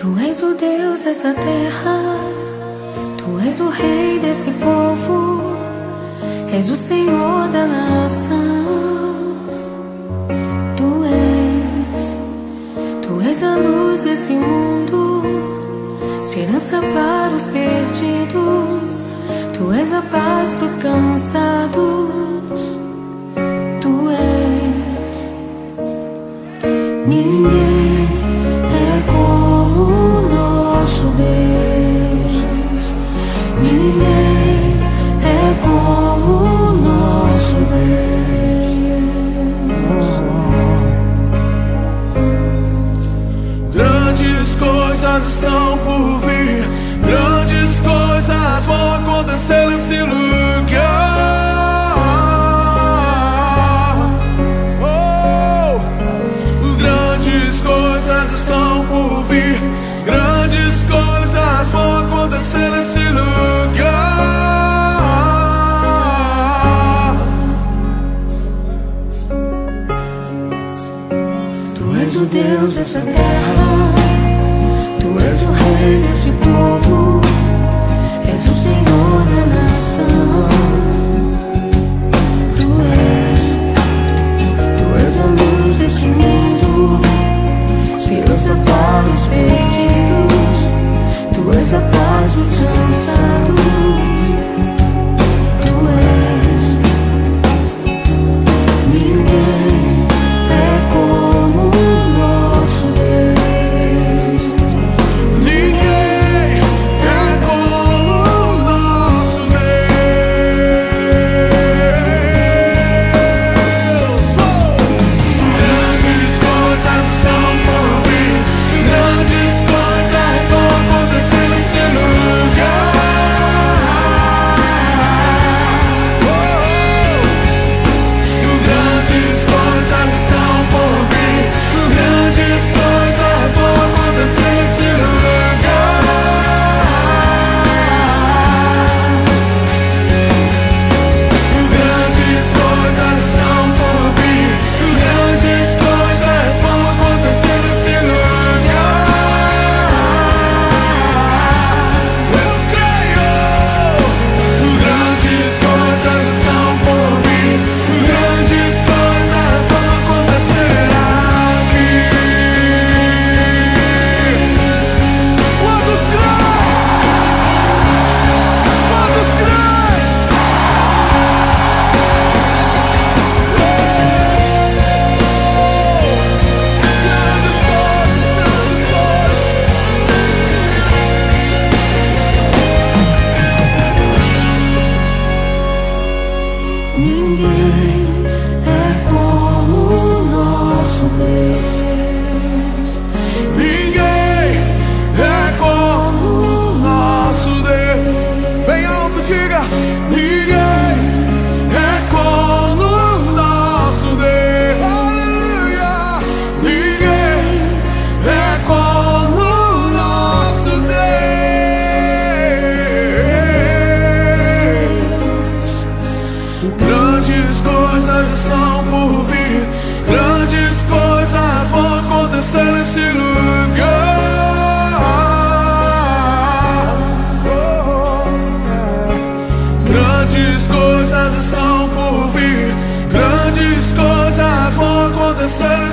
Tu és o Deus dessa terra, Tu és o Rei desse povo, és o Senhor da nação. Tu és a luz desse mundo, esperança para os perdidos. Tu és a paz para os cansados. Tu és. Ninguém é como o nosso Deus. Ninguém é como o nosso Deus. Grandes coisas estão por vir, grandes coisas vão acontecer nesse lugar. Grandes coisas estão por vir, grandes coisas vão acontecer nesse lugar. Tu és o Deus dessa terra, Tu és o Rei desse povo, és o Senhor da nação. Tu és a luz desse mundo, esperança para os perdidos. Tu és a paz dos cansados. Tu és. Ninguém é como o nosso Deus. Ninguém é como o nosso Deus. Grandes coisas são por vir, grandes coisas vão acontecer nesse lugar. Grandes coisas são por vir, grandes coisas vão acontecer nesse lugar. Grandes coisas são por vir, grandes coisas vão acontecer nesse lugar. Eu creio. Grandes coisas são por vir, grandes coisas vão acontecer aqui. Quantos creem? Quantos creem? Grandes coisas, grandes coisas. Ninguém é como o nosso Deus. Ninguém é como o nosso Deus. Bem alto, diga: ninguém é como o nosso Deus. Aleluia! Ninguém é como o nosso Deus. Grandes coisas são por vir, grandes coisas vão acontecer nesse lugar. Grandes coisas são por vir, grandes coisas vão acontecer